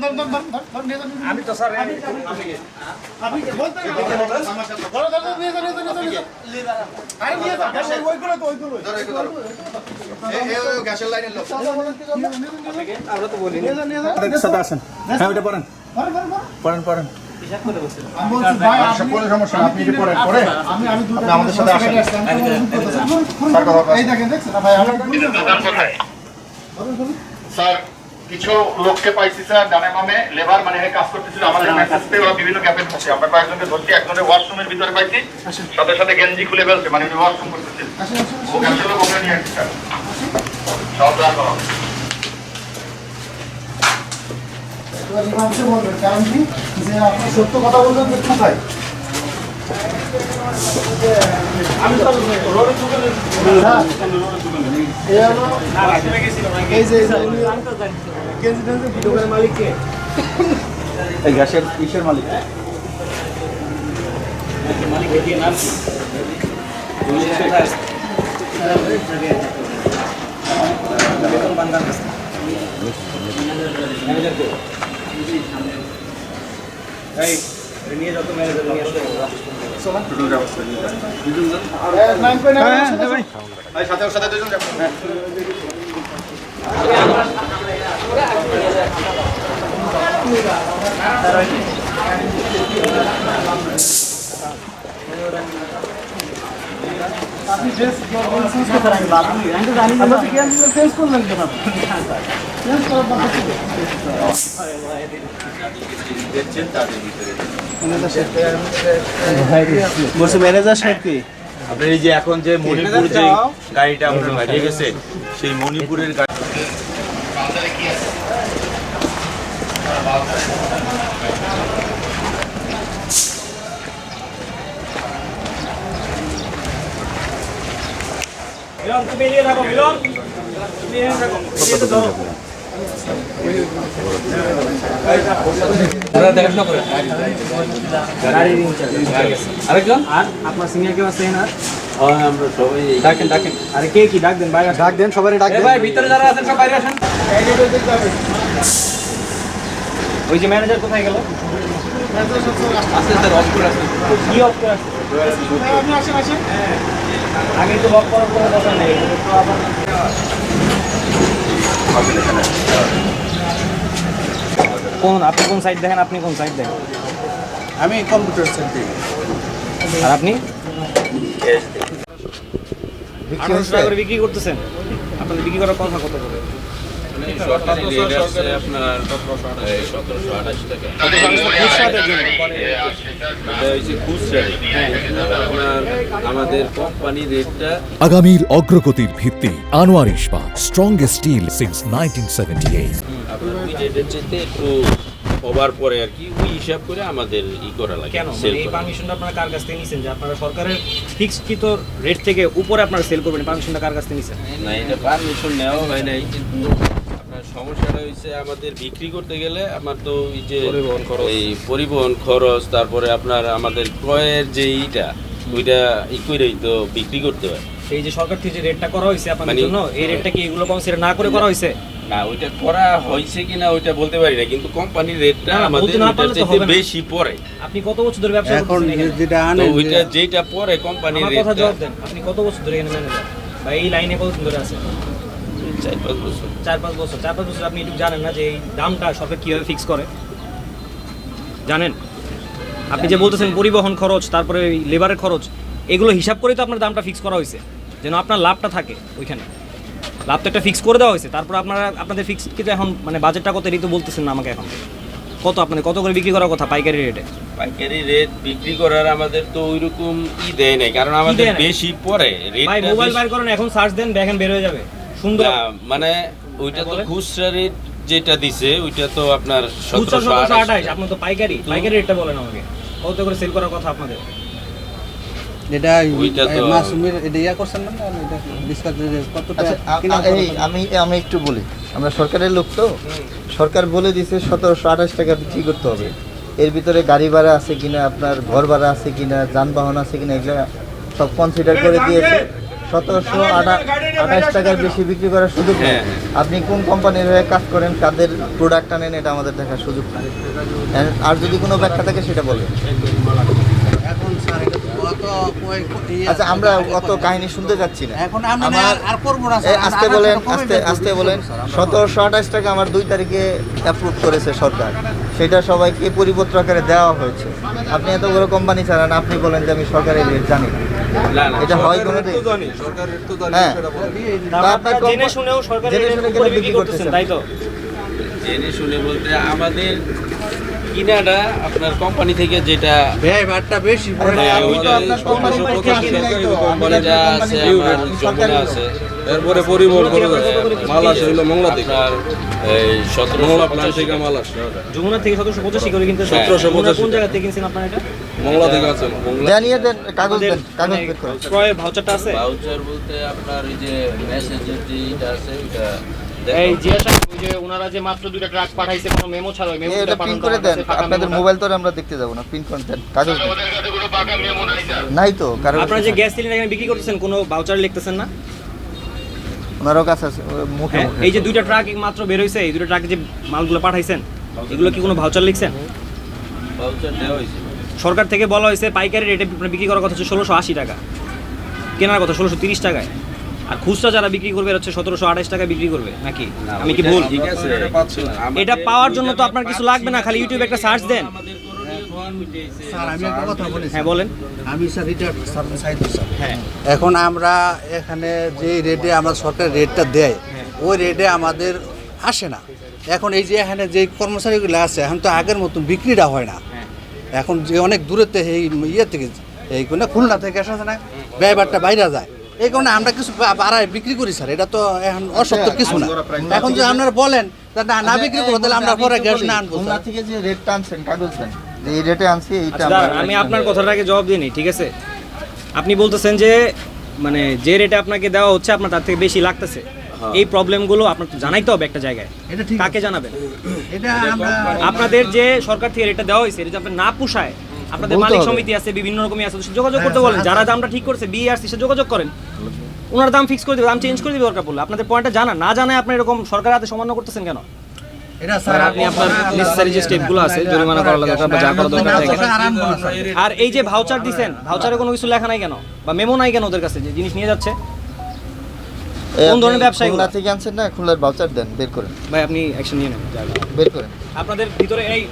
আমি তো স্যার আপনি বলতে গ্যাসের লাইনের লোক আমরা তো বলি সাথে আসেন। হ্যাঁ ওটা পড়েন পড়েন সমস্যা আপনি কি পড়েন পড়ে আমি আমাদের সাথে আসেন। এই দেখেন দেখছেন ভাই স্যার কিছু লোককে পাইছি স্যার ডানে বামে লেবার মানে কাজ করতেছিল আমাদের মেসেজ পেয়ে ওরা বিভিন্ন ক্যাপের আছে আমরা কয়েকজনকে ধরছি একজনের ওয়াশরুমের ভিতরে পাইছি সাথে সাথে গেঞ্জি খুলে ফেলছে মানে উনি ওয়াশরুম করতেছিল ও গেছিল ওখানে নিয়ে আসছে স্যার সব দাঁড় করো কারণ কি যে আপনি সত্য কথা বলবেন কোথায় আমি তো রোডে দোকানে এই যে দোকানের মালিক কে এই গ্যাসের ইসের মালিক মালিক এদিকে নাম বেতন বান্দার কাছে ম্যানেজার কে এই নিয়ে যত ম্যানেজার নিয়ে আসতে চলা সাথে সাথে দুজন যাবেন আপনি ড্রেস চেঞ্জ করতে রাখবেন আমি জানি না আপনি কেন চেঞ্জ করলেন কেন চেঞ্জ করার কথা ছিল বসে ম্যানেজার সাহেব কি আপনার এই যে এখন যে মণিপুর যে গাড়িটা আপনার হারিয়ে গেছে সেই মণিপুরের গাড়ি মিলন তুমি এদিকে থাকো মিলন তুমি এখানে থাকো এদিকে ধরো দেখাশোনা করে গাড়ির ইনচার্জ আরেকজন আর আপনার সিনিয়র কেউ আছে না আমরা সবাই ডাকেন আরে কে কি ডাক দেন বাইরে ডাক দেন সবারই ডাক দেন ভাই ভিতরে যারা আছেন সব বাইরে আসেন ওই যে ম্যানেজার কোথায় গেল আস্তে আস্তে অফ করে আসছে কি অফ করে আছে আপনি আসেন আসেন আগে তো লক করার কোনো কথা নেই তো আবার কোন আপনি কোন সাইড দেখেন আপনি কোন সাইড দেখেন আমি কম্পিউটার সেন্টারে আর আপনি 1800 টাকা করে বিক্রি করতেছেন আপনাদের বিক্রি করার কথা কত করে সরকারি রেট আছে আপনার 1728 টাকা এটা হচ্ছে খুচরা রেট আপনার আমাদের কোম্পানি রেটটা আগামীর অগ্রগতির ভিত্তি আনোয়ার ইস্পাত স্ট্রংগেস্ট স্টিল সিন্স 1978 আপনার ওই রেটের চেয়ে একটু ওভার পরে আর কি ওই হিসাব করে আমাদের করা লাগে কেন সেল এই করা। পারমিশনটা আপনারা কার কাছ থেকে নিছেন যে আপনারা সরকারের ফিক্সড রেট থেকে উপরে আপনারা সেল করবেন পারমিশনটা কার কাছ থেকে নিছেন না এটা পারমিশন নেওয়া হয় নাই কিন্তু আপনার সমস্যাটা হচ্ছে আমাদের বিক্রি করতে গেলে আমার তো এই যে এই পরিবহন খরচ তারপরে আপনার আমাদের ক্রয়ের যে এইটা ওইটা করেই তো বিক্রি করতে হয় এই যে সরকার থেকে যে রেটটা করা হয়েছে আপনাদের মানে- জন্য এই রেটটা কি এগুলো কনসিডার না করে করা হয়েছে না ওইটা করা হয়েছে কিনা ওইটা বলতে পারি না কিন্তু কোম্পানির রেটটা না, আমাদের বলতে না পারলে ওইটার তো চাইতে হবে না। বেশি পড়ে আপনি কত বছর ধরে ব্যবসা করতেছেন এখানে? তো ওইটা যেটা পরে কোম্পানির আমার কথা রেটটা জবাব দেন আপনি কত বছর ধরে এখানে ম্যানেজার বা এই লাইনে কতদিন ধরে আছেন 4-5 বছর 4-5 বছর 4-5 বছর আপনি একটু জানেন না যে এই দামটা সরকার কিভাবে ফিক্স করে জানেন আপনি যে বলতেছেন পরিবহন খরচ তারপরে লেবারের খরচ এগুলো হিসাব করেই তো আপনার দামটা ফিক্স করা হয়েছে যেন আপনার লাভটা থাকে ওইখানে লাভ তো একটা ফিক্স করে দেওয়া হয়েছে তারপর আপনাদের ফিক্স কিন্তু এখন মানে বাজেটটা কত এটাই তো বলতেছেন না আমাকে এখন কত আপনাদের কত করে বিক্রি করার কথা পাইকারি রেটে পাইকারি রেট বিক্রি করার আমাদের তো ওইরকম দেয় নাই কারণ আমাদের দেয় নাই? বেশি পড়ে ভাই রেটটা মোবাইল বাইর করেন এখন সার্চ দেন দেখেন বের হয়ে যাবে সুন্দর মানে ওইটা তো বলেন। খুচরা রেট যেটা দিছে ওইটা তো আপনার 1728 আপনার তো পাইকারি রেটটা বলেন আমাকে কত করে সেল করার কথা আপনাদের এটা ওইটা তো- মাসুমের এটা ইয়া করছেন না এটা ডিসকাস কতটা কিনা আমি একটু বলি আমরা সরকারের লোক তো সরকার বলে দিয়েছে 1728 টাকা বিক্রি করতে হবে এর ভিতরে গাড়ি ভাড়া আছে কিনা আপনার ঘর ভাড়া আছে কিনা যানবাহন আছে কিনা এগুলো সব কনসিডার করে দিয়েছে 1728 টাকার বেশি বিক্রি করার সুযোগ নেই। হ্যাঁ। আপনি কোন কোম্পানির হয়ে কাজ করেন, কাদের প্রোডাক্ট আনেন, এটা আমাদের দেখার সুযোগ নেই। আর যদি কোনো ব্যাখ্যা থাকে সেটা বলবেন। এখন স্যার এটা তো আচ্ছা, আমরা অত কাহিনী শুনতে যাচ্ছি না। এখন আমরা আমার- আর করবো না এই স্যার। আস্তে বলেন, আস্তে বলেন। 1728 টাকা আমার 2 তারিখে অ্যাপ্রুভ করেছে সরকার, সেটা সবাইকে পরিপত্র আকারে দেওয়া হয়েছে। আপনি এত বড় কোম্পানি চালান, আপনি বলেন যে আমি সরকারের রেট জানি না, না না এটা হয় কোনো দিন? হ্যাঁ, তা আপনার জেনে শুনেও সরকারের জেনে শুনে কেন উপরে বিক্রি করতেছেন, তাই তো? জেনে শুনে বলতে আমাদের কিনাটা আপনার কোম্পানি থেকে যেটা ব্যয় ভারটা বেশি পড়ে। আরে হ্যাঁ, আপনি তো ওইটা আপনার 1785 কোম্পানি থেকে কিনেন নাই তো, আমি কোম্পানিটা একটা আছে কোম্পানি আমার সরকারি যমুনা আছে এরপরে পরিবহন থেকে খরচ আপনার আছে। কত করে মাল আসে হইলো মংলা থেকে, আপনার এই মংলা প্ল্যান্ট 1785 থেকে মাল আসে, যমুনা থেকে 1785 করে কিনতে 1785 কোন জায়গা থেকে কিনছেন আপনার এটা? মংলা থেকে আছে মাল। জানিয়ে দেন, কাগজ আমাদের দেন, কাগজ মানে বের করেন। ক্রয়ের ভাউচারটা আছে? ভাউচার বলতে আপনার ওই যে মেসেজের যেটা আছে ওটা এই জিজ্ঞাসা ওই যে ওনারা যে মাত্র 2টা ট্রাক পাঠাইছে কোনো মেমো ছাড়া, ওই এটা মেমোটা প্রিন্ট পাঠানো করে দেন, ফাঁকা আপনাদের মেমোটা। মোবাইল তো আর আমরা দেখতে যাবো না, প্রিন্ট করে দেন, কাগজ দেন। আমাদের কাছে কোনো পাকা মেমো নাই স্যার। নাই তো কারণ আপনারা যে গ্যাস সিলিন্ডার এখানে বিক্রি করতেছেন কোনো ভাউচার লিখতেছেন না? ওনারও কাছে আছে, মুখে হ্যাঁ, মুখে। এই যে 2টা ট্রাক মাত্র বের হইছে, এই 2টা ট্রাকে যে মালগুলো পাঠাইছেন এগুলো কি কোনো ভাউচার লিখছেন? ভাউচার দেওয়া হয়েছে। সরকার থেকে বলা হয়েছে পাইকারি রেটে বিক্রি করার কথা হচ্ছে 1680 টাকা, কেনার কথা 1630 টাকায়, আর খুচরা যারা বিক্রি করবে হচ্ছে 1728 টাকায় বিক্রি করবে নাকি? আমি কি ভুল? ঠিক আছে, এটা পাওয়ার জন্য তো আপনার কিছু লাগবে না, খালি ইউটিউবে একটা সার্চ দেন। আমাদের করণীয় ধোয়ান উঠেছে। স্যার আমি একটা কথা বলি হ্যাঁ বলেন। আমি sir retired service Saidul sir. হ্যাঁ এখন আমরা এখানে যে রেটে আমরা সরকার রেটটা দেয় ওই রেটে আমাদের আসে না। এখন এই যে এখানে যে কর্মচারীগুলো আছে এখন তো আগের মতন বিক্রিটা হয় না। এখন যে অনেক দূরেতে এই ইয়ে থেকে এই কোনো খুলনা থেকে আসে না, ব্যয়ভারটা বাইরে যায়, এই কারণে আমরা কিছু বাড়ায় বিক্রি করি স্যার। এটা তো এখন অসত্য কিছু না। এখন যদি আপনারা বলেন যে না বিক্রি করবো তাহলে আমরা পরে গ্যাস না আনবো খুলনা স্যার। থেকে যে রেটটা আনছেন, কাগজ দেন যে এই রেটে আনছি, এইটা আচ্ছা দাঁড়ান, আমি আপনার কথাটাকে জবাব দিই নি, ঠিক আছে? আপনি বলতেছেন যে মানে যে রেটে আপনাকে দেওয়া হচ্ছে আপনার তার থেকে বেশি লাগতেছে, এই প্রবলেমগুলো আপনার তো জানাইতে হবে একটা জায়গায়। এটা ঠিক কাকে জানাবেন? এটা আমরা আপনাদের যে সরকার থেকে রেটটা দেওয়া হয়েছে, এটা যদি আপনার না পোষায়, আপনাদের বলতে মালিক হবে। সমিতি আছে, বিভিন্ন রকমই আছে, তো যোগাযোগ করতে বলেন। যারা দামটা ঠিক করছে বিআরসি সে যোগাযোগ করেন, ওনার দাম ফিক্স করে দেবে, দাম চেঞ্জ করে দিবে দরকার পড়লে। আপনাদের পয়েন্টটা জানা না জানায় আপনি এরকম সরকারের হাতে সমান্য করতেছেন কেন? এটা স্যার আপনি আপনার নেসেসারি যে স্টেপগুলো আছে, জরিমানা করা দরকার বা যা করা দরকার দেখেন। আর এই যে ভাউচার দিছেন, ভাউচারে কোনো কিছু লেখা নাই কেন বা মেমো নাই কেন ওদের কাছে যে জিনিস নিয়ে যাচ্ছে? কোন ধরনের ব্যবসায়ী খুলনা থেকে আনছেন না, খুলনার ভাউচার দেন, বের করেন, ভাই আপনি অ্যাকশন নিয়ে নেন, বের করেন। আপনাদের ভিতরে এই